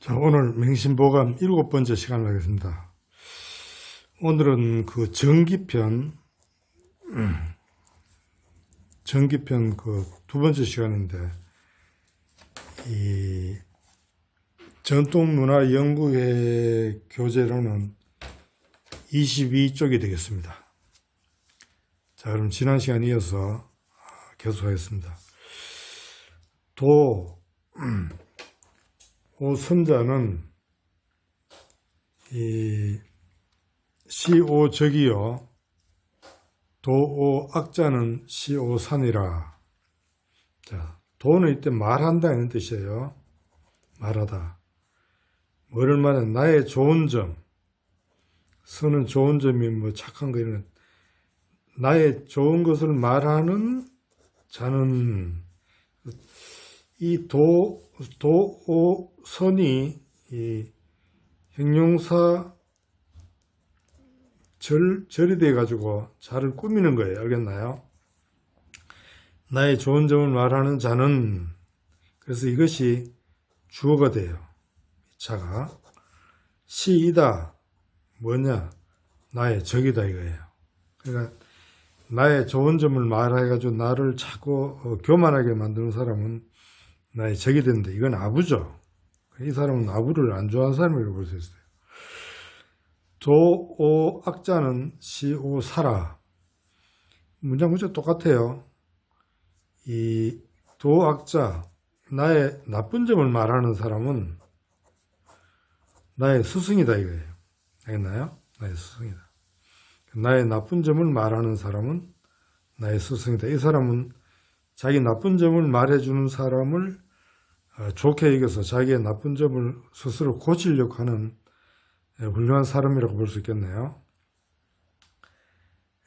자, 오늘 맹신보감 7번째 시간을 하겠습니다. 오늘은 그 전기편 그 2번째 시간인데, 이 전통문화연구회 교재로는 22쪽이 되겠습니다. 자, 그럼 지난 시간 이어서 계속하겠습니다. 오선자는 이 시오적이요 도오악자는 시오산이라. 자, 도는 이때 말한다 이런 뜻이에요. 말하다. 뭐를 말해? 나의 좋은 점. 선은 좋은 점이 뭐 착한 거 이런. 나의 좋은 것을 말하는 자는 이 도오선이 이 형용사 절이 돼가지고 자를 꾸미는 거예요. 알겠나요? 나의 좋은 점을 말하는 자는, 그래서 이것이 주어가 돼요. 자가 시이다 뭐냐? 나의 적이다 이거예요. 그러니까 나의 좋은 점을 말해가지고 나를 자꾸 교만하게 만드는 사람은 나의 적이 된다. 이건 아부죠. 이 사람은 아부를 안 좋아하는 사람이라고 볼 수 있어요. 도오악자는 시오사라. 문장 구조 똑같아요. 이 도악자, 나의 나쁜 점을 말하는 사람은 나의 스승이다 이거예요. 알겠나요? 나의 스승이다. 나의 나쁜 점을 말하는 사람은 나의 스승이다. 이 사람은 자기 나쁜 점을 말해주는 사람을 좋게 여겨서 자기의 나쁜 점을 스스로 고치려고 하는 훌륭한 사람이라고 볼 수 있겠네요.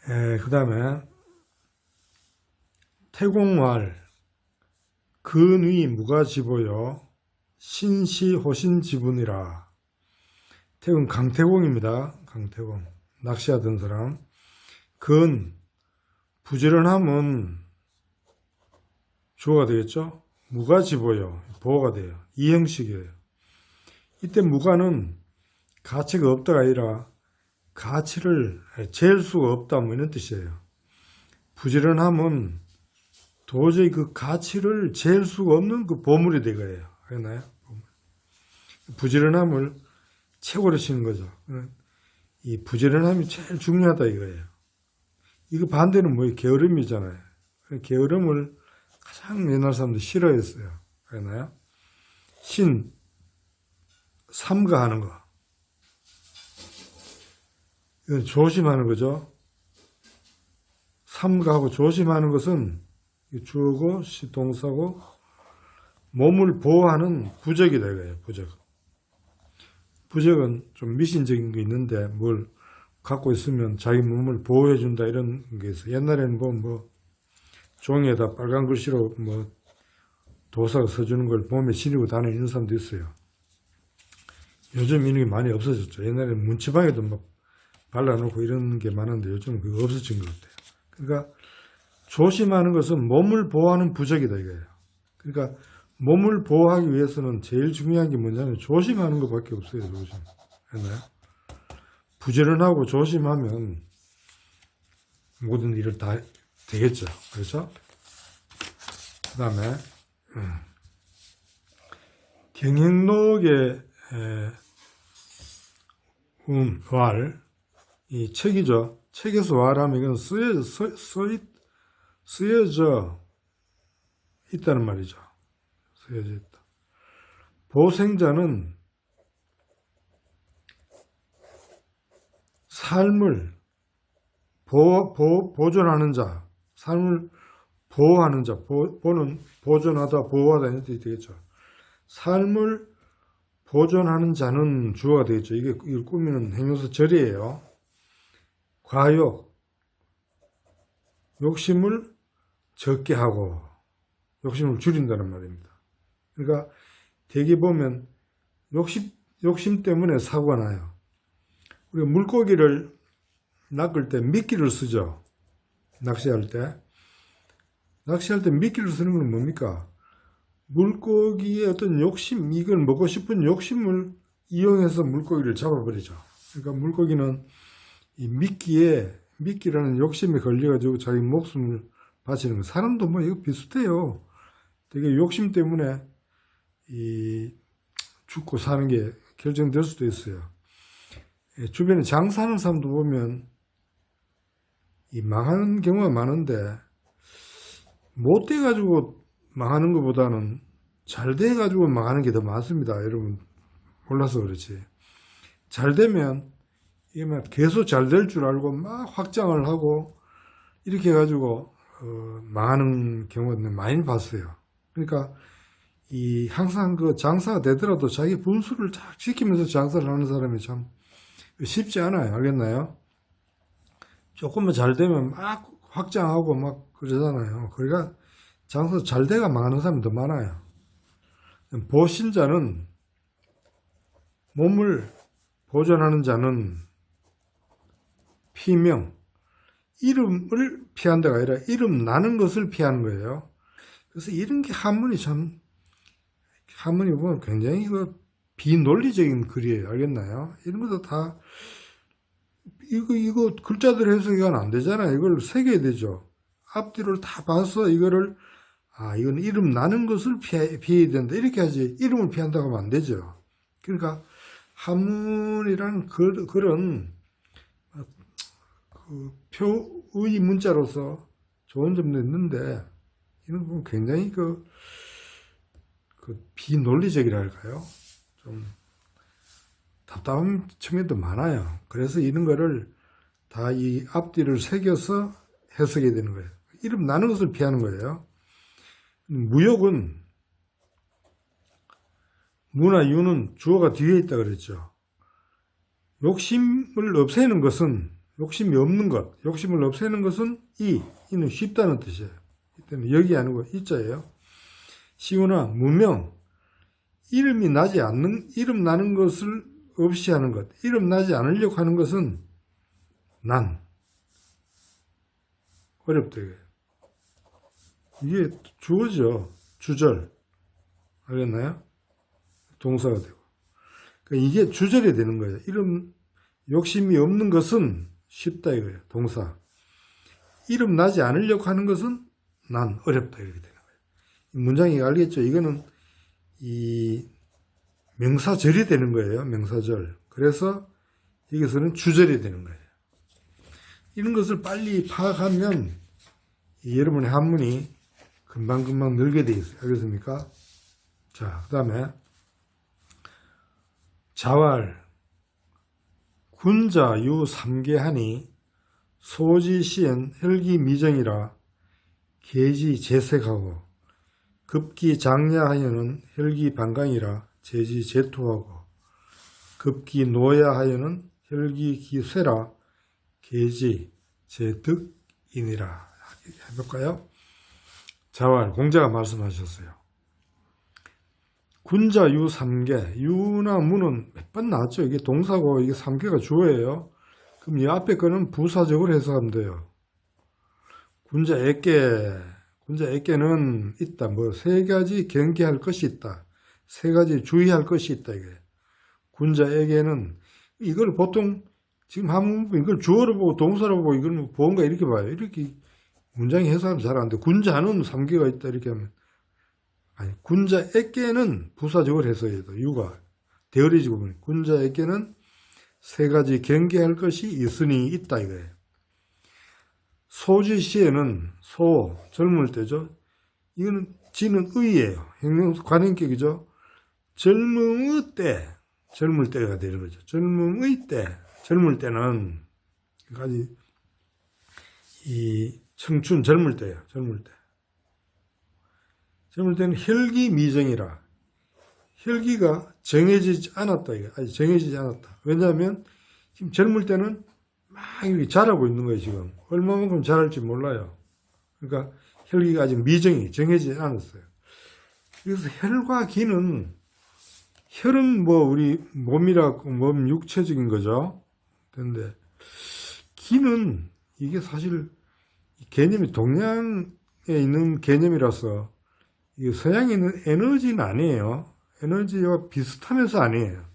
그 다음에 태공말 근위 무가지보여 신시호신지분이라. 태공 강태공입니다. 강태공 낚시하던 사람. 근 부지런함은 주어가 되겠죠. 무가지보여 보호가 돼요. 이 형식이에요. 이때 무가는 가치가 없다가 아니라 가치를 잴 수가 없다 뭐 이런 뜻이에요. 부지런함은 도저히 그 가치를 잴 수가 없는 그 보물이 되거예요. 알겠나요? 부지런함을 최고로 치는 거죠. 이 부지런함이 제일 중요하다 이거예요. 이거 반대는 뭐예요? 게으름이잖아요. 게으름을 가장 옛날 사람들이 싫어했어요. 알겠나요? 삼가하는 거. 이건 조심하는 거죠. 삼가하고 조심하는 것은 주어고 시동사고 몸을 보호하는 부적이다 이거예요. 부적. 부적은 좀 미신적인 게 있는데 뭘 갖고 있으면 자기 몸을 보호해 준다 이런 게 있어요. 옛날에는 뭐 종이에다 빨간 글씨로 뭐 도사가 써주는 걸 몸에 지니고 다니는 사람도 있어요. 요즘 이런 게 많이 없어졌죠. 옛날에는 문지방에도 막 발라놓고 이런 게 많은데 요즘은 그거 없어진 것 같아요. 그러니까 조심하는 것은 몸을 보호하는 부적이다 이거예요. 그러니까 몸을 보호하기 위해서는 제일 중요한 게 뭐냐면 조심하는 것밖에 없어요. 조심. 했나요? 부지런하고 조심하면 모든 일을 다 되겠죠. 그렇죠? 그 다음에 경행록의 왈, 이 책이죠. 책에서 왈하면 이건 쓰여져 있다는 말이죠. 쓰여져 있다. 보생자는 삶을 보존하는 자, 삶을 보호하는 자, 보는 보존하다, 보호하다 이런 뜻이 되겠죠. 삶을 보존하는 자는 주어가 되겠죠. 이걸 꾸미는 형용사 절이에요. 과욕, 욕심을 적게 하고 욕심을 줄인다는 말입니다. 그러니까 대개 보면 욕심 때문에 사고가 나요. 우리가 물고기를 낚을 때 미끼를 쓰죠. 낚시할 때 미끼를 쓰는 건 뭡니까? 물고기의 어떤 욕심, 이걸 먹고 싶은 욕심을 이용해서 물고기를 잡아버리죠. 그러니까 물고기는 이 미끼라는 욕심에 걸려가지고 자기 목숨을 바치는 거. 사람도 뭐 이거 비슷해요. 되게 욕심 때문에 이 죽고 사는 게 결정될 수도 있어요. 주변에 장사하는 사람도 보면 이 망하는 경우가 많은데 못 돼가지고 망하는 것보다는 잘 돼가지고 망하는 게 더 많습니다. 여러분 몰라서 그렇지. 잘 되면 이게 막 계속 잘 될 줄 알고 막 확장을 하고 이렇게 해가지고 망하는 경우가 많이 봤어요. 그러니까 이 항상 그 장사가 되더라도 자기 분수를 잘 지키면서 장사를 하는 사람이 참 쉽지 않아요. 알겠나요? 조금만 잘 되면 막 확장하고 막 그러잖아요. 그러니까 장사 잘 돼가 망하는 사람이 더 많아요. 보신자는 몸을 보존하는 자는 피명, 이름을 피한다가 아니라 이름 나는 것을 피하는 거예요. 그래서 이런 게 한문이 보면 굉장히 그 비논리적인 글이에요. 알겠나요? 이런 것도 다 이거 글자들 해석이 안 되잖아요. 이걸 새겨야 되죠. 앞뒤를 다 봐서 이거를 이건 이름 나는 것을 피해야 된다. 이렇게 하지. 이름을 피한다고 하면 안 되죠. 그러니까 한문이라는 글은 그 표의 문자로서 좋은 점도 있는데 이런 건 굉장히 그 비논리적이랄까요? 좀 답답한 측면도 많아요. 그래서 이런 거를 다 이 앞뒤를 새겨서 해석해야 되는 거예요. 이름 나는 것을 피하는 거예요. 무욕은 무나 유는 주어가 뒤에 있다 그랬죠. 욕심을 없애는 것은 욕심이 없는 것, 욕심을 없애는 것은 이는 쉽다는 뜻이에요. 이때는 여기 아니고 이자예요. 시우나 무명, 이름 나는 것을 없이 하는 것, 이름 나지 않으려고 하는 것은 어렵다. 이게 주어죠. 주절. 알겠나요? 동사가 되고. 그러니까 이게 주절이 되는 거예요. 이름 욕심이 없는 것은 쉽다 이거예요. 동사. 이름 나지 않으려고 하는 것은 어렵다 이렇게 되는 거예요. 이 문장이 알겠죠? 이거는 이 명사절이 되는 거예요. 명사절. 그래서 여기서는 주절이 되는 거예요. 이런 것을 빨리 파악하면 여러분의 한문이 금방금방 늘게 되어 있어요. 알겠습니까? 자, 그 다음에 자왈 군자 유 삼계하니 소지시엔 혈기미정이라 계지 재색하고 급기 장야하여는 혈기반강이라 제지제토하고 급기 노야하여는 혈기기쇠라 계지 제득이니라. 해볼까요? 자왈 공자가 말씀하셨어요. 군자 유 3개, 유나 무는 몇 번 나왔죠. 이게 동사고 이게 3개가 주어예요. 그럼 이 앞에 거는 부사적으로 해석하면 돼요. 군자에게는 있다. 뭐 세 가지 경계할 것이 있다. 세 가지 주의할 것이 있다. 이게 군자에게는 이걸 보통 지금 한문 이걸 주어로 보고 동사로 보고 이걸 보험가 이렇게 봐요. 이렇게 문장이 해석하면 잘 안 돼. 군자는 3개가 있다 이렇게 하면 군자에게는 부사적으로 해석해야 돼. 유가 대어리지고 보면 군자에게는 세 가지 경계할 것이 있으니 있다 이거예요. 소지시에는 젊을 때죠. 이거는 지는 의예요. 형용사 관행격이죠. 젊을 때가 되는 거죠. 젊을 때는 까지 이 청춘 젊을 때예요. 젊을 때는 혈기미정이라. 혈기가 정해지지 않았다. 아직 정해지지 않았다. 왜냐하면 지금 젊을 때는 막 이렇게 자라고 있는 거예요. 지금 얼마만큼 자랄지 몰라요. 그러니까 혈기가 아직 정해지지 않았어요. 그래서 혈과 기는 혈은 뭐 우리 몸 육체적인 거죠. 근데 기는 이게 사실 개념이 동양에 있는 개념이라서 이 서양에는 에너지는 아니에요. 에너지와 비슷하면서 아니에요.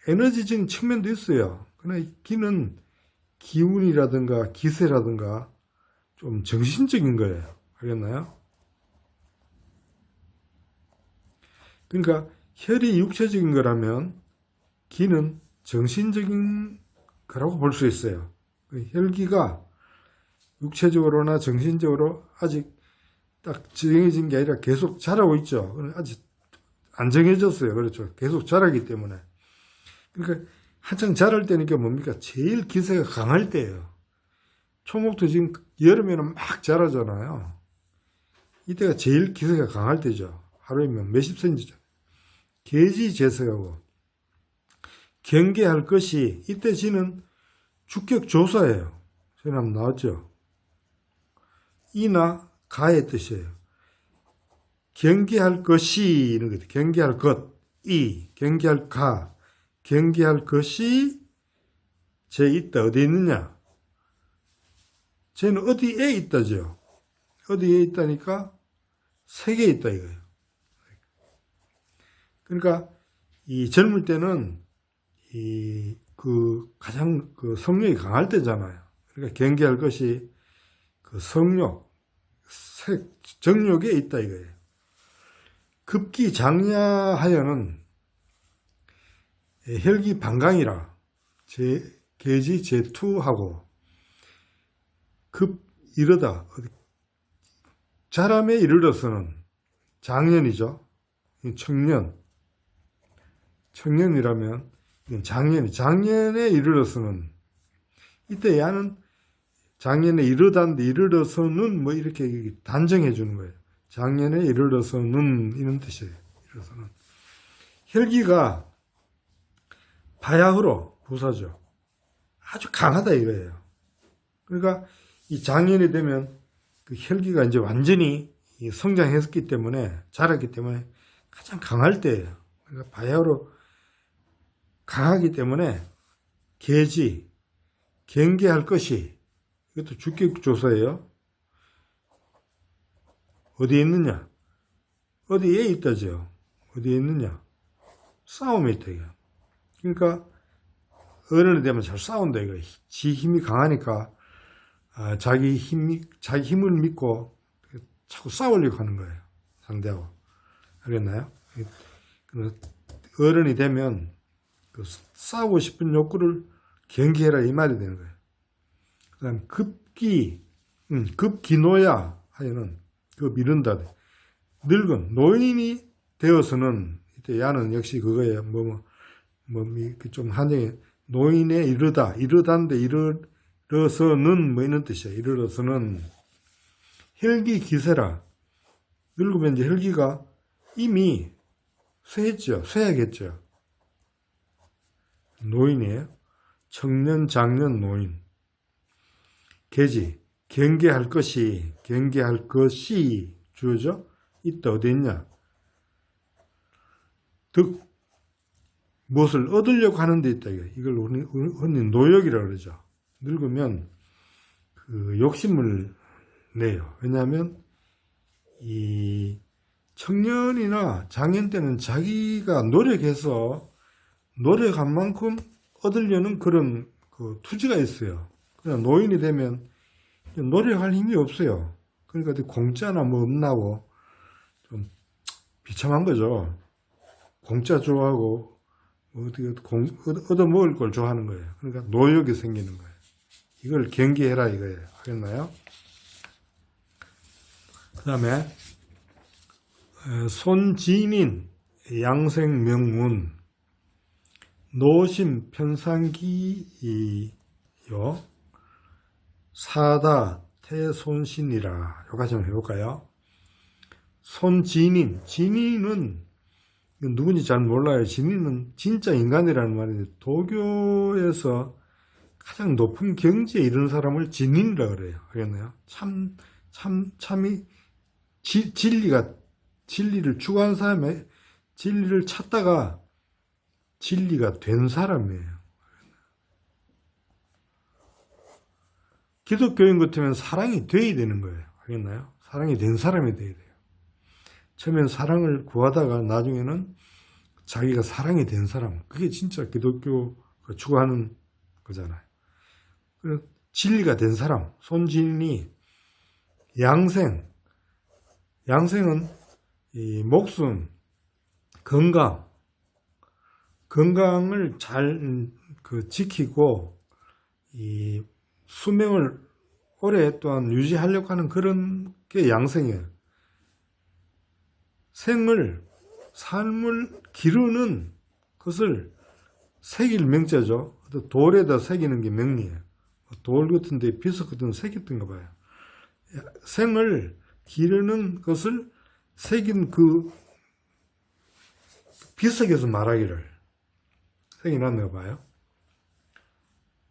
에너지적인 측면도 있어요. 그러나 기는 기운이라든가 기세라든가 좀 정신적인 거예요. 알겠나요? 그러니까 혈이 육체적인 거라면 기는 정신적인 거라고 볼 수 있어요. 혈기가 육체적으로나 정신적으로 아직 딱 정해진 게 아니라 계속 자라고 있죠. 아직 안 정해졌어요. 그렇죠. 계속 자라기 때문에. 그러니까 한창 자랄 때니까 뭡니까? 제일 기세가 강할 때예요. 초목도 지금 여름에는 막 자라잖아요. 이때가 제일 기세가 강할 때죠. 하루에면 몇십 센치죠. 계지재석하고 경계할 것이, 이때 지는 주격조사예요. 전에 한번 나왔죠. 이나 가의 뜻이에요. 경계할 것이 이런 거죠. 경계할 것, 이, 경계할 가, 경계할 것이 제 있다. 어디에 있느냐? 쟤는 어디에 있다죠. 어디에 있다니까 세계에 있다 이거예요. 그러니까 이 젊을 때는 가장 성욕이 강할 때잖아요. 그러니까 경계할 것이 그 성욕, 정욕에 있다 이거예요. 급기 장야하여는 혈기 반강이라 계지 제투하고 급 이르다 자람에 이르러서는 장년이죠. 청년이라면 장년에 이르러서는, 이때 야는 장년에 이르다인데 이르러서는 뭐 이렇게 단정해 주는 거예요. 장년에 이르러서는 이런 뜻이에요. 이르러서는 혈기가 바야흐로 부사죠. 아주 강하다 이거예요. 그러니까 이 장년이 되면 그 혈기가 이제 완전히 성장했기 때문에, 자랐기 때문에 가장 강할 때예요. 그러니까 바야흐로 강하기 때문에 경계할 것이, 이것도 주격조사예요. 어디에 있느냐? 어디에 있다죠. 어디에 있느냐? 싸움에 있다 이거. 그러니까 어른이 되면 잘 싸운다 이거. 지 힘이 강하니까 자기 힘을 믿고 자꾸 싸우려고 하는 거예요. 상대하고. 알겠나요? 어른이 되면 그 싸우고 싶은 욕구를 경계해라 이 말이 되는 거예요. 그 다음 급기노야 하여는 그 미룬다. 늙은 노인이 되어서는, 이때 야는 역시 그거예요. 좀 한정해. 노인에 이르다인데 이르러서는 뭐 이런 뜻이야. 이르러서는 혈기 기세라. 늙으면 이제 혈기가 이미 쇠하겠죠. 노인이에요. 청년, 장년, 노인. 경계할 것이 주어져 있다. 어디 있냐? 무엇을 얻으려고 하는 데 있다. 이걸 흔히 노욕이라고 그러죠. 늙으면 그 욕심을 내요. 왜냐하면 이 청년이나 장년 때는 자기가 노력한 만큼 얻으려는 그런 그 투지가 있어요. 그냥 노인이 되면 노력할 힘이 없어요. 그러니까 공짜나 뭐 없나고 좀 비참한 거죠. 공짜 좋아하고 어떻게 얻어 먹을 걸 좋아하는 거예요. 그러니까 노욕이 생기는 거예요. 이걸 경계해라 이거예요. 알겠나요? 그 다음에 손지민 양생명문 노심 편상기요 사다 태손신이라. 여기까지 한번 해볼까요? 진인은 누군지 잘 몰라요. 진인은 진짜 인간이라는 말인데, 도교에서 가장 높은 경지에 이르는 사람을 진인이라고 그래요. 알겠나요? 참이 진리를 추구한 사람의 진리를 찾다가 진리가 된 사람이에요. 기독교인 같으면 사랑이 돼야 되는 거예요. 알겠나요? 사랑이 된 사람이 돼야 돼요. 처음엔 사랑을 구하다가 나중에는 자기가 사랑이 된 사람, 그게 진짜 기독교가 추구하는 거잖아요. 진리가 된 사람, 손진이 양생은 이 목숨, 건강을 잘 지키고 이 수명을 오랫동안 유지하려고 하는 그런 게 양생이에요. 삶을 기르는 것을 새길 명자죠. 돌에다 새기는 게 명리예요. 돌 같은 데 비석 같은 데 새겼던가 봐요. 생을 기르는 것을 새긴 그 비석에서 말하기를 새겨놨나 봐요.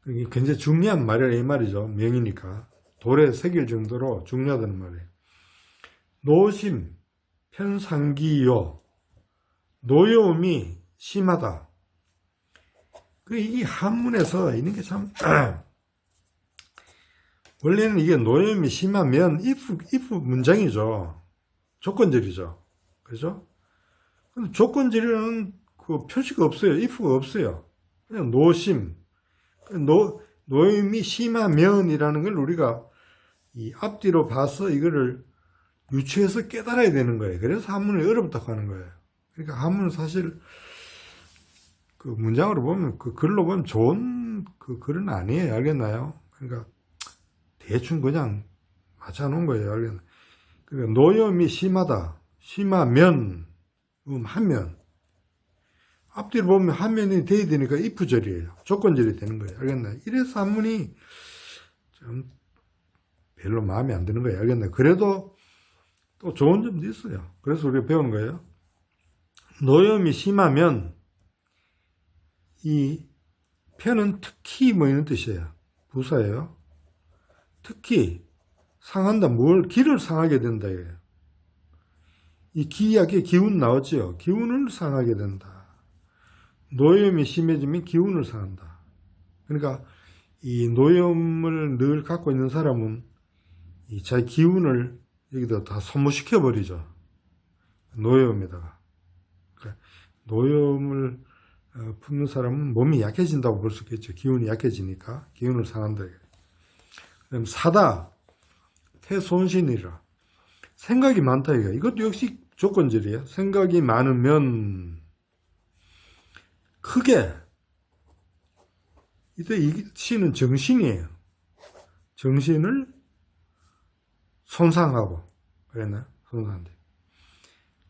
이게 굉장히 중요한 말이라 이 말이죠. 명이니까. 돌에 새길 정도로 중요하다는 말이에요. 노심, 편상기요. 노여움이 심하다. 이 한문에서 있는 게 참, 원래는 이게 노여움이 심하면 if 문장이죠. 조건절이죠. 그죠? 근데 조건절에는 그 표시가 없어요. if가 없어요. 그냥 노심. 노임이 심하면이라는 걸 우리가 이 앞뒤로 봐서 이거를 유추해서 깨달아야 되는 거예요. 그래서 한문이 어렵다고 하는 거예요. 그러니까 한문은 사실 그 문장으로 보면 그 글로 보면 좋은 그 글은 아니에요. 알겠나요? 그러니까 대충 그냥 맞춰놓은 거예요. 알겠나요? 그러니까 노염이 심하다. 심하면 하면 앞뒤로 보면 하면이 돼야 되니까 if절이에요. 조건절이 되는 거예요. 알겠나요? 이래서 한문이 좀 별로 마음에 안 드는 거예요. 알겠나요? 그래도 또 좋은 점도 있어요. 그래서 우리가 배우는 거예요. 노염이 심하면 이 편은 특히 뭐 이런 뜻이에요. 부사예요. 특히 상한다. 기를 상하게 된다. 이래요. 이 기약에 기운 나왔죠. 기운을 상하게 된다. 노염이 심해지면 기운을 상한다. 그러니까 이 노염을 늘 갖고 있는 사람은 이 자기 기운을 여기다 다 소모시켜 버리죠. 노염에다가. 그러니까 노염을 품는 사람은 몸이 약해진다고 볼 수 있겠죠. 기운이 약해지니까 기운을 상한다. 그다음 사다 태손신이라. 생각이 많다 이거. 이것도 역시 조건절이에요. 생각이 많으면 크게 이때 이 시는 정신이에요. 정신을 손상하고 그랬나? 손상한데.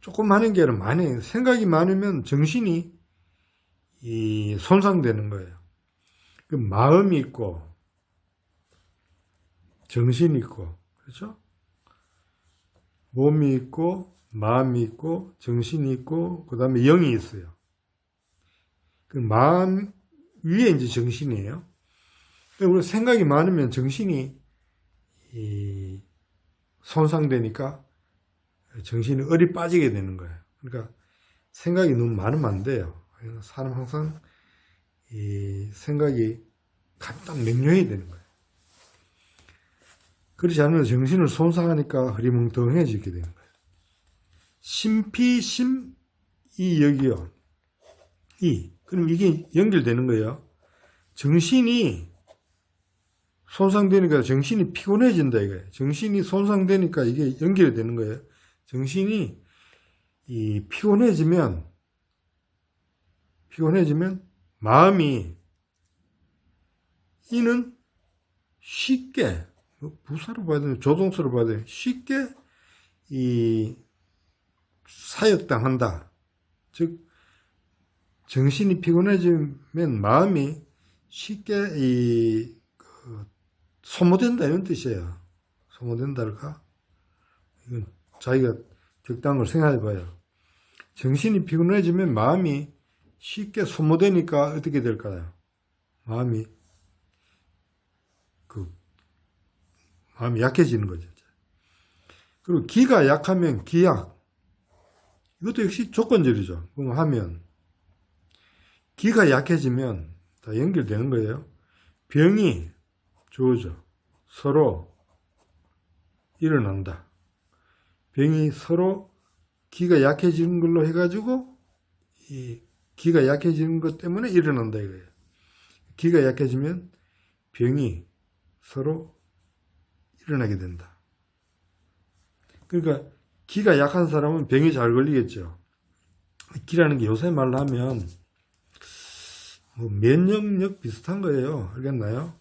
조금 하는 게 아니라 많이 생각이 많으면 정신이 이 손상되는 거예요. 그 마음이 있고 정신이 있고 그렇죠? 몸이 있고 마음이 있고 정신이 있고 그다음에 영이 있어요. 그 마음 위에 이제 정신이에요. 우리 생각이 많으면 정신이 손상되니까 정신이 얼이 빠지게 되는 거예요. 그러니까 생각이 너무 많으면 안 돼요. 사람 항상 이 생각이 딱 명료해야 되는 거예요. 그렇지 않으면 정신을 손상하니까 흐리멍텅해지게 되는 거예요. 심피심 이 여기요. 그럼 이게 연결되는 거예요. 정신이 손상되니까 정신이 피곤해진다 이거예요. 정신이 손상되니까 이게 연결이 되는 거예요. 정신이 이 피곤해지면 마음이 이는 쉽게 부사로 봐야 되나 조동사로 봐야 되나 쉽게 이 사역당한다. 즉 정신이 피곤해지면 마음이 쉽게 소모된다 이런 뜻이에요. 소모된다랄까? 이건 자기가 적당한 걸 생각해 봐요. 정신이 피곤해지면 마음이 쉽게 소모되니까 어떻게 될까요? 마음이 약해지는 거죠. 그리고 기가 약하면 기약. 이것도 역시 조건절이죠. 그럼 하면 기가 약해지면 다 연결되는 거예요. 병이 주어져 서로 일어난다. 병이 서로 기가 약해지는 걸로 해가지고 이 기가 약해지는 것 때문에 일어난다 이거예요. 기가 약해지면 병이 서로 일어나게 된다. 그러니까 기가 약한 사람은 병이 잘 걸리겠죠. 기라는 게 요새 말로 하면 뭐 면역력 비슷한 거예요. 알겠나요?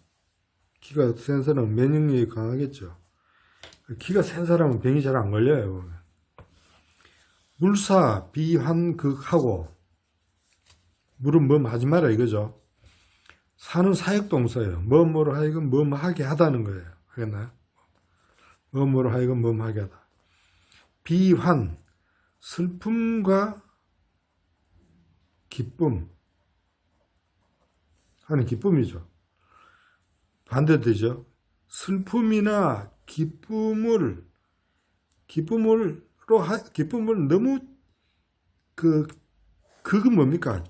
기가 센 사람은 면역력이 강하겠죠. 기가 센 사람은 병이 잘 안 걸려요. 물사, 비환극하고 물은 뭐 하지 마라 이거죠. 사는 사역동사예요. 뭐뭐로 하여금 뭐뭐 하게 하다는 거예요. 알겠나요? 뭐뭐로 하여금 뭐뭐 하게 하다. 비환, 슬픔과 기쁨 하는 기쁨이죠. 반대되죠. 슬픔이나 기쁨을 너무 그건 뭡니까?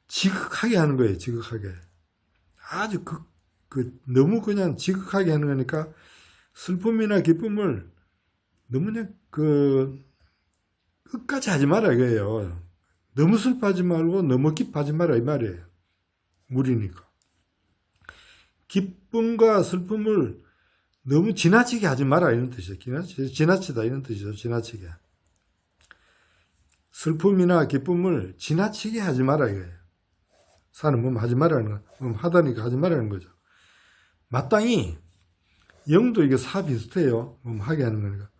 지극하게 하는 거예요. 지극하게. 아주 너무 그냥 지극하게 하는 거니까 슬픔이나 기쁨을 너무 그냥 끝까지 하지 마라 이거예요. 너무 슬퍼하지 말고 너무 기뻐하지 마라 이 말이에요. 무리니까. 기쁨과 슬픔을 너무 지나치게 하지 마라 이런 뜻이에요. 지나치다 이런 뜻이죠. 지나치게. 슬픔이나 기쁨을 지나치게 하지 마라 이거예요. 사는 몸 하지 말라는 거. 몸 하다니까 하지 말라는 거죠. 마땅히 영도 이게 사 비슷해요. 몸 하게 하는 거니까.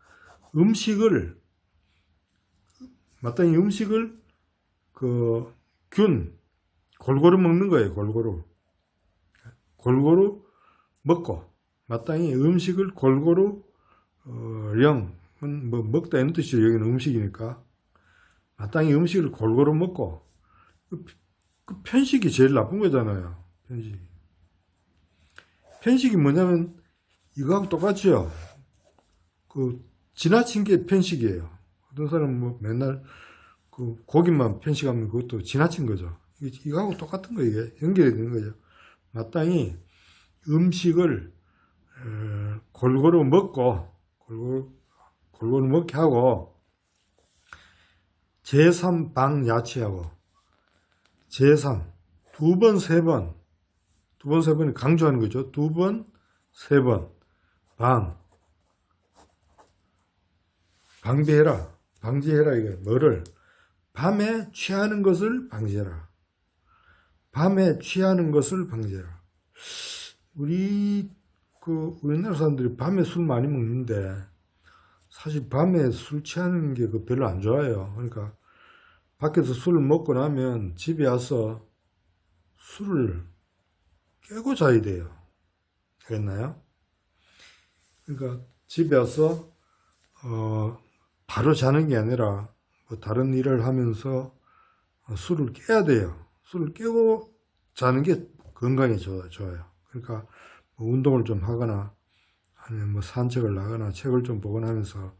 마땅히 음식을 골고루 먹는 거예요. 골고루 먹고 마땅히 음식을 골고루 영은 뭐 먹다 이런 뜻이죠. 여기는 음식이니까 마땅히 음식을 골고루 먹고 그 편식이 제일 나쁜 거잖아요. 편식이 뭐냐면 이거하고 똑같죠. 지나친 게 편식이에요. 어떤 사람은 뭐 맨날 고기만 편식하면 그것도 지나친 거죠. 이거하고 똑같은 거 이게 연결이 되는 거죠. 마땅히 음식을 골고루 먹고 골고루 먹게 하고 제3방 야치하고 제3 두 번, 세 번이 강조하는 거죠. 두 번, 세 번 방지해라 이거예요. 뭐를? 밤에 취하는 것을 방지해라. 우리나라 사람들이 밤에 술 많이 먹는데 사실 밤에 술 취하는 게 별로 안 좋아요. 그러니까 밖에서 술을 먹고 나면 집에 와서 술을 깨고 자야 돼요. 알겠나요? 그러니까 집에 와서 바로 자는 게 아니라 뭐 다른 일을 하면서 술을 깨야 돼요. 술을 깨고 자는 게 건강에 좋아요. 그러니까 뭐 운동을 좀 하거나 아니면 뭐 산책을 나가거나 책을 좀 보거나 하면서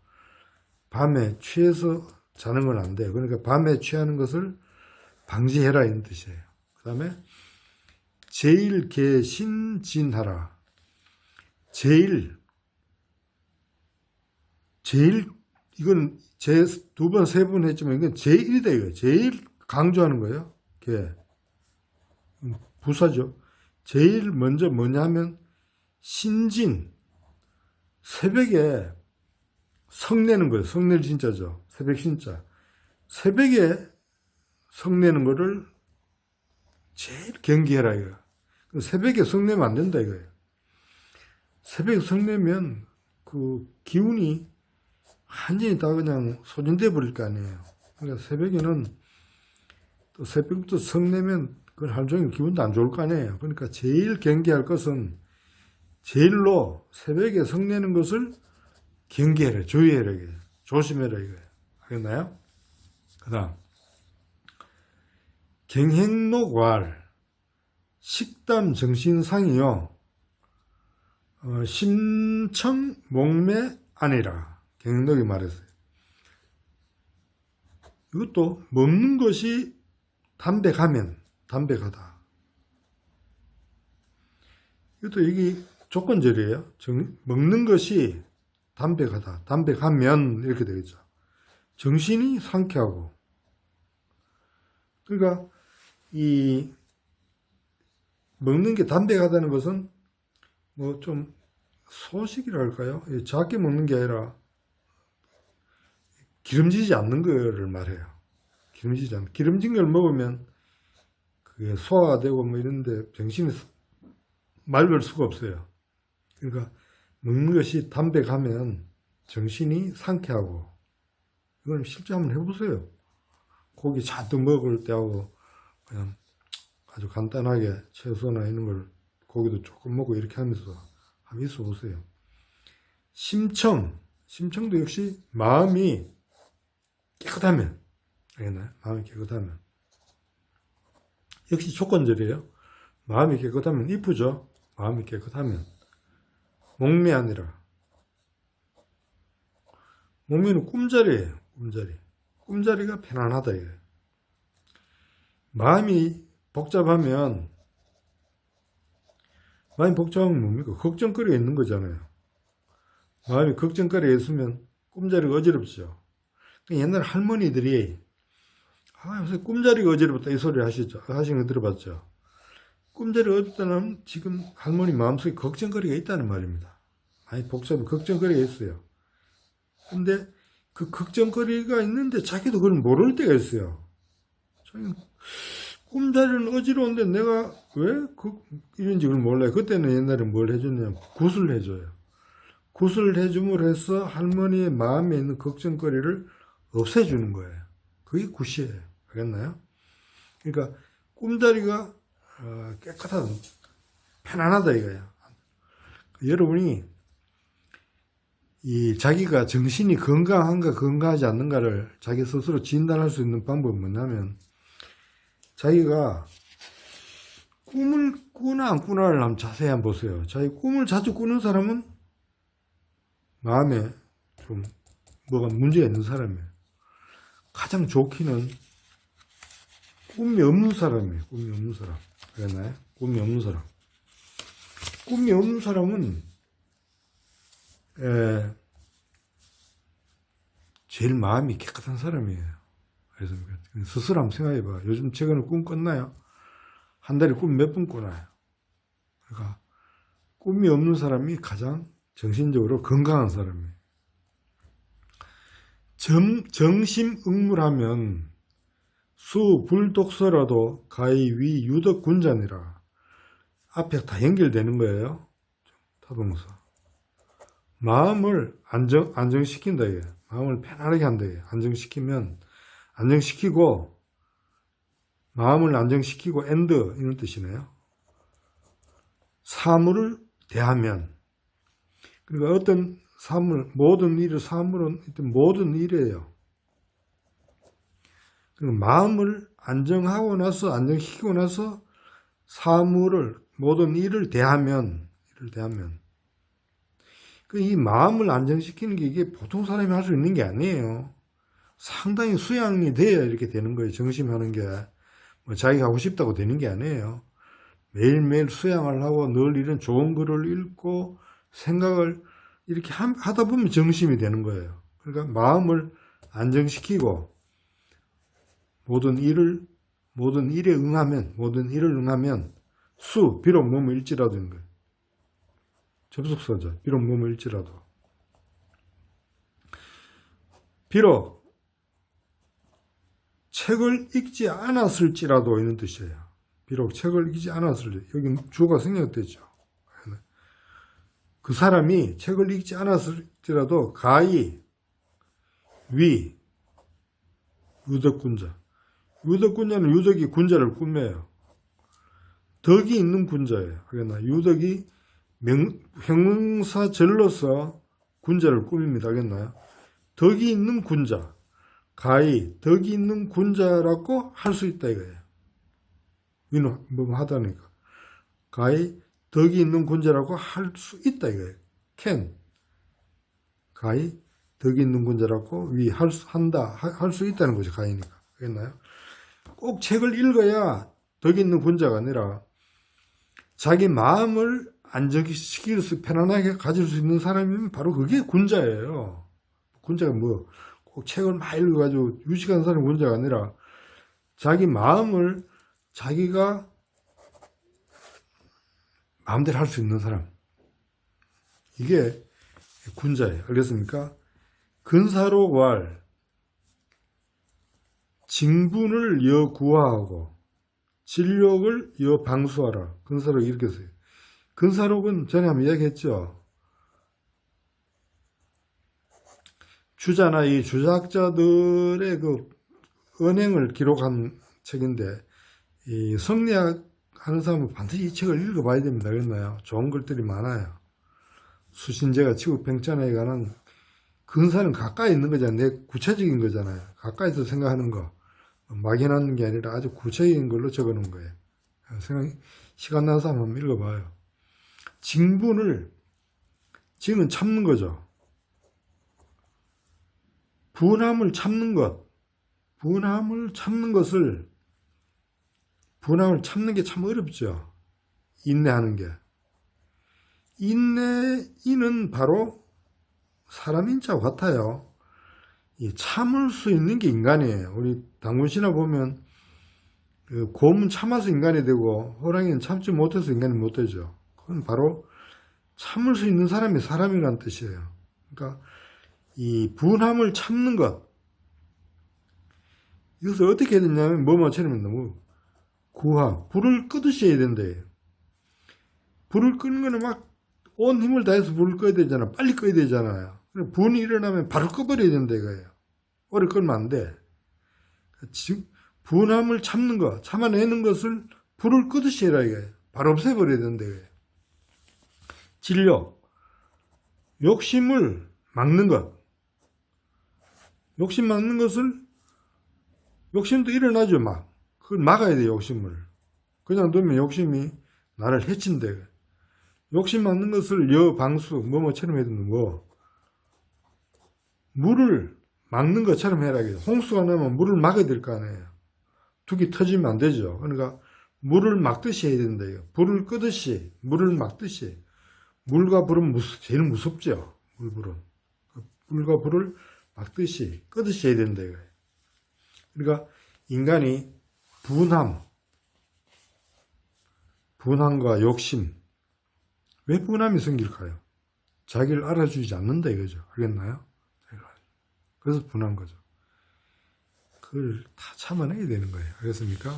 밤에 취해서 자는 건 안 돼요. 그러니까 밤에 취하는 것을 방지해라 이런 뜻이에요. 그 다음에 제일계신진하라. 이건 두 번, 세 번 했지만 이건 제일이다 이거예요. 제일 강조하는 거예요. 부사죠. 제일 먼저 뭐냐 하면 신진, 새벽에 성내는 거예요. 성낼 진짜죠. 새벽 신자. 새벽에 성내는 거를 제일 경계해라 이거예요. 새벽에 성내면 안 된다 이거예요. 새벽에 성내면 기운이 완전히 다 그냥 소진돼 버릴 거 아니에요. 그러니까 새벽에는 또 새벽부터 성내면 그건 하루 종일 기분도 안 좋을 거 아니에요. 그러니까 제일 경계할 것은 제일로 새벽에 성내는 것을 경계해라, 주의해라, 조심해라 이거예요. 알겠나요? 그 다음 경행노괄 식담 정신상이요 심청 목매 아니라 경행록이 말했어요. 이것도 먹는 것이 담백하다. 이것도 이게 조건절이에요. 먹는 것이 담백하다. 담백하면 이렇게 되겠죠. 정신이 상쾌하고. 그러니까 이 먹는 게 담백하다는 것은 뭐 좀 소식이랄까요? 작게 먹는 게 아니라 기름지지 않는 거를 말해요. 기름진 걸 먹으면 그게 소화가 되고 뭐 이런데 정신이 맑을 수가 없어요. 그러니까 먹는 것이 담백하면 정신이 상쾌하고, 이건 실제 한번 해보세요. 고기 잔뜩 먹을 때하고 그냥 아주 간단하게 채소나 이런 걸 고기도 조금 먹고 이렇게 하면서 한번 있어 보세요. 심청도 역시 마음이 깨끗하면, 알겠나요? 마음이 깨끗하면. 역시 조건절이에요. 마음이 깨끗하면 이쁘죠? 마음이 깨끗하면. 목매 아니라. 목매는 꿈자리예요. 꿈자리가 편안하다 이거예요. 마음이 복잡하면 뭡니까? 걱정거리가 있는 거잖아요. 마음이 걱정거리가 있으면 꿈자리가 어지럽죠. 옛날 할머니들이 요새 꿈자리가 어지럽다 이 소리 하시는 거 들어봤죠. 꿈자리가 어지럽다는 지금 할머니 마음속에 걱정거리가 있다는 말입니다. 많이 복잡한 걱정거리가 있어요. 근데 그 걱정거리가 있는데 자기도 그걸 모를 때가 있어요. 자기는 꿈자리는 어지러운데 내가 왜 이런지 그걸 몰라요. 그때는 옛날에 뭘 해줬냐면 굿을 해줘요. 굿을 해줌으로 해서 할머니의 마음에 있는 걱정거리를 없애주는 거예요. 그게 굿이에요. 알겠나요? 그러니까 꿈자리가 깨끗하다, 편안하다 이거예요. 여러분이 이 자기가 정신이 건강한가 건강하지 않는가를 자기 스스로 진단할 수 있는 방법은 뭐냐면, 자기가 꿈을 꾸나 안 꾸나를 한번 자세히 한번 보세요. 자기 꿈을 자주 꾸는 사람은 마음에 좀 뭐가 문제가 있는 사람이에요. 가장 좋기는 꿈이 없는 사람이에요. 꿈이 없는 사람. 그랬나요? 꿈이 없는 사람. 꿈이 없는 사람은 제일 마음이 깨끗한 사람이에요. 그래서 스스로 한번 생각해봐. 요즘 최근에 꿈 꿨나요? 한 달에 꿈 몇 번 꾸나요? 그러니까 꿈이 없는 사람이 가장 정신적으로 건강한 사람이에요. 정심응물하면 수 불독서라도 가히 유덕군자니라. 앞에 다 연결되는 거예요. 타동사. 마음을 안정시킨다 이게. 마음을 편안하게 한다 이게. 안정시키고 마음을 안정시키고 엔드 이런 뜻이네요. 사물을 대하면, 그러니까 어떤 사물, 모든 일을 사물은 모든 일이에요. 그러니까 마음을 안정시키고 나서 사물을, 모든 일을 대하면 이 마음을 안정시키는 게 이게 보통 사람이 할 수 있는 게 아니에요. 상당히 수양이 돼야 이렇게 되는 거예요. 정심하는 게 뭐 자기가 하고 싶다고 되는 게 아니에요. 매일매일 수양을 하고 늘 이런 좋은 글을 읽고 생각을 이렇게 하다 보면 정심이 되는 거예요. 그러니까 마음을 안정시키고 모든 일을 응하면 비록 몸을 일지라도인 거예요. 접속사죠. 비록 몸을 일지라도. 비록 책을 읽지 않았을지라도 이런 뜻이에요. 비록 책을 읽지 않았을지라도. 여기 주어가 생략됐죠. 그 사람이 책을 읽지 않았을지라도 가히 유덕군자. 유덕군자는 유덕이 군자를 꾸며요. 덕이 있는 군자예요. 알겠나? 유덕이 형용사절로서 군자를 꾸밉니다. 알겠나요? 덕이 있는 군자. 가히 덕이 있는 군자라고 할 수 있다 이거예요. 이는 뭐 하다니까. 가히 덕이 있는 군자라고 할 수 있다 이거예요. 가히 덕이 있는 군자라고 할 수 있다는 거죠. 가히니까. 알겠나요? 꼭 책을 읽어야 덕이 있는 군자가 아니라 자기 마음을 안정시킬 수, 편안하게 가질 수 있는 사람이면 바로 그게 군자예요. 군자가 뭐, 꼭 책을 막 읽어가지고 유식한 사람이 군자가 아니라 자기 마음을 자기가 마음대로 할 수 있는 사람. 이게 군자예요. 알겠습니까? 근사로 왈, 징분을 여구하하고 진력을 여방수하라. 근사록 이렇게 써요. 근사록은 전에 한번 이야기했죠. 주자나 이 주작자들의 그 언행을 기록한 책인데, 이 성리학 하는 사람은 반드시 이 책을 읽어봐야 됩니다. 그랬나요? 좋은 글들이 많아요. 수신제가 지구팽창에 관한 근사는 가까이 있는 거잖아요. 내 구체적인 거잖아요. 가까이서 생각하는 거. 막연한 게 아니라 아주 구체적인 걸로 적어 놓은 거예요. 시간 나서 한번 읽어봐요. 징분을, 징은 참는 거죠. 분함을 참는 것. 분함을 참는 게 참 어렵죠. 인내하는 게. 이는 바로 사람 인자와 같아요. 이 참을 수 있는 게 인간이에요. 우리 당군신화 보면 곰은 참아서 인간이 되고 호랑이는 참지 못해서 인간이 못 되죠. 그건 바로 참을 수 있는 사람이 사람이라는 뜻이에요. 그러니까 이 분함을 참는 것, 이것을 어떻게 해야 되냐면 뭐처럼 너무 불을 끄듯이 해야 된대요. 불을 끄는 거는 막 온 힘을 다해서 불을 꺼야 되잖아. 빨리 꺼야 되잖아요. 분이 일어나면 바로 꺼버려야 된다 이거예요. 오래 끄면 안 돼. 지금 분함을 참는 거, 참아내는 것을 불을 끄듯이 해라 이거예요. 바로 없애버려야 된다 이거예요. 진력, 욕심을 막는 것. 욕심 막는 것을, 욕심도 일어나죠 막. 그걸 막아야 돼 욕심을. 그냥 두면 욕심이 나를 해친다 이거예요. 욕심 막는 것을 여방수, 뭐처럼 해야 된다, 물을 막는 것처럼 해라. 홍수가 나면 물을 막아야 될 거 아니에요. 둑이 터지면 안 되죠. 그러니까 물을 막듯이 해야 된다. 불을 끄듯이, 물을 막듯이. 물과 불은 제일 무섭죠. 물불은. 물과 불을 막듯이, 끄듯이 해야 된다. 그러니까 인간이 분함과 욕심. 왜 분함이 생길까요? 자기를 알아주지 않는다 이거죠. 알겠나요? 그래서 분한 거죠. 그걸 다 참아내야 되는 거예요. 알겠습니까?